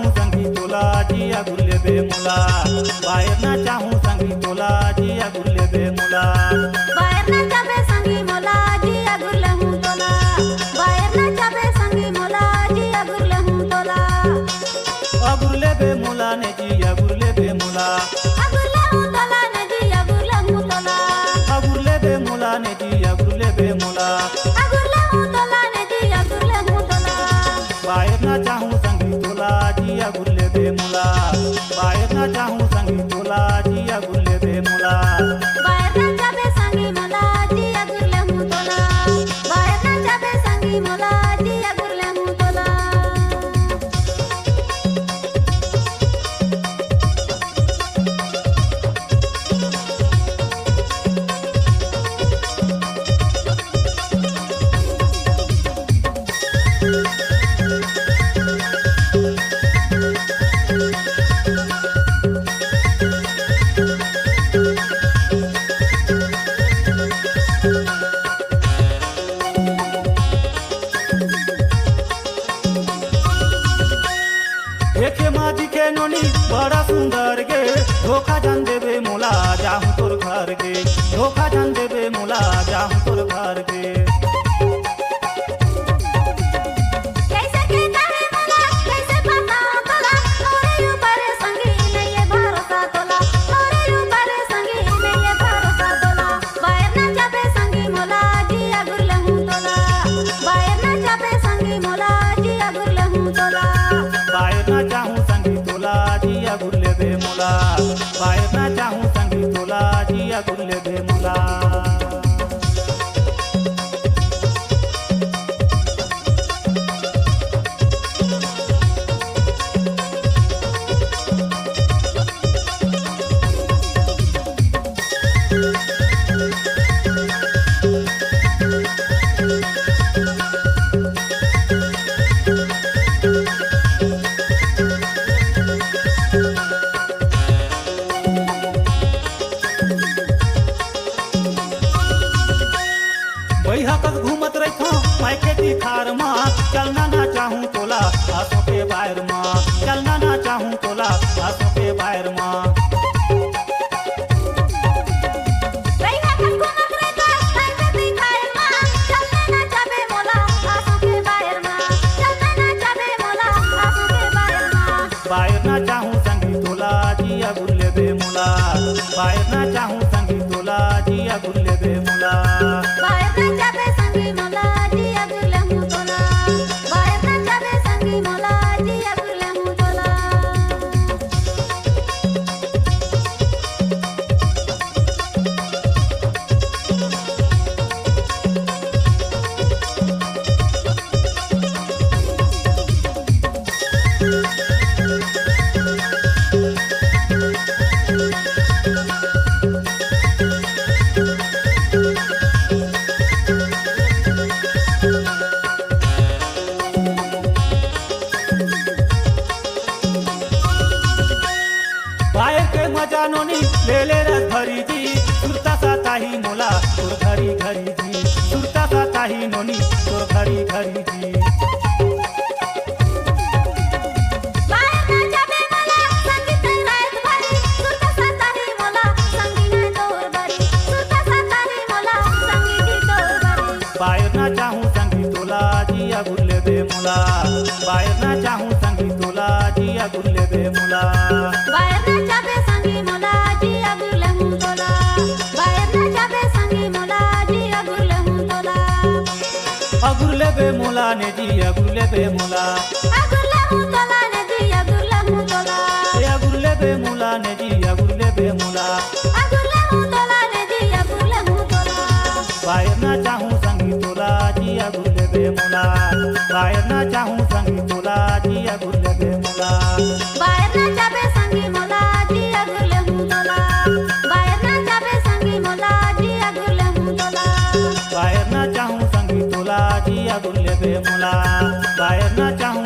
जिया गुल्ले बे मुला बाहेर ना चाहूं संगी तोला जिया गुल्ले बे मुला बाहेर ना जाबे संगी मोला जिया गुल्ले हूं तोला बाहेर ना जाबे संगी मोला जिया गुल्ले हूं तोला गुल्ले बे मुला ने जिया गुल्ले बे मुला गुल्ले हूं तोला ने जिया गुल्ले हूं तोला गुल्ले बे मुला ने जिया गुल्ले बे मुला गुल्ले हूं तोला ने जिया गुल्ले हूं तोला बाहेर ना चाहूं संगी तोला जिया गुल्ले बे मुला बाहेर ना चाहूं संगी तोला जिया गुल्ले बे मुला बाहेर ना जाबे संगी मोला जिया गुल्ले हूं तोला बाहेर ना जाबे संगी मोला जिया गुल्ले हूं तोला देखे माजी के नोनी बड़ा सुंदर गे धोखा जान देबे मोला जाहूं तोर घर गे धोखा जान देबे मोला जाहूं तोर घर गे कैसे कहता है मोला कैसे पता तोला मोरे ऊपर संगी नहीं है भरोसा तोला मोरे ऊपर संगी नहीं है भरोसा तोला बाहेर ना जाबे संगी मोला जिया गुल्ले हूं तोला बाहेर ना जाबे संगी मोला जिया गुल्ले हूं तोला बाहेर ना चाहूं संगी तोला जिया गुल्ले बे मुला बाहेर ना चाहूं संगी तोला जिया गुल्ले बे मुला भैया कस घूमत रही मायके दी खार माँ चलना ना चाहूं तोला आसों के बाहर माँ चलना ना चाहूं तोला आसों के बाहर माँ भैया कस घूमत रहता मायके दी खार माँ चलना ना जाबे मोला आंसू के बाहर माँ चलना ना जाबे मोला आंसू के बाहर माँ बाहेर ना चाहूं संगी तोला जिया गुल्ले बे मुला बाहेर ना चाहूं संगी तोला जिया गुल्ले बे मुला बाहेर ना जाबे संगी मोला जिया गुल्ले हूं तोला बाहेर ना जाबे संगी मोला जिया गुल्ले हूं तोला बाहेर के मजा नोनी ले ले रस भरी जी सुरता साता ही मोला तोर घरी घरी जी सुरता साता ही नोनी तोर घरी घरी जी बाहेर ना जाबे मोला संगी ते रात भरी सुरता साता ही मोला संगी ने तोर भरी सुरता साता ही मोला संगी दी तोर भरी बाहेर ना चाहूं संगी तोला जिया गुल्ले बे मुला बाहेर ना चाहूं संगी तोला जिया गुल्ले बे मुला बाहेर ना जाबे संगी मोला जिया गुल्ले हूं तोला बाहेर ना जाबे संगी मोला जिया गुल्ले हूं तोला गुल्ले बे मुला ने जिया गुल्ले बे मुला गुल्ले हूं तोला ने जिया गुल्ले हूं तोला या गुल्ले बे मुला ने जिया गुल्ले बे मुला गुल्ले हूं तोला ने जिया गुल्ले हूं तोला बाहेर ना चाहूं संगी तोला जिया गुल्ले बे मुला बाहेर ना चाहूं संगी तोला जिया गुल्ले बे मुला बाहेर ना जाबे संगी मोला जिया गुल्ले हूं तोला बाहेर ना जाबे संगी मोला जिया गुल्ले हूं तोला बाहेर ना चाहूं संगी तोला जिया मधुर लेबे मोला बायर ना चाहूँ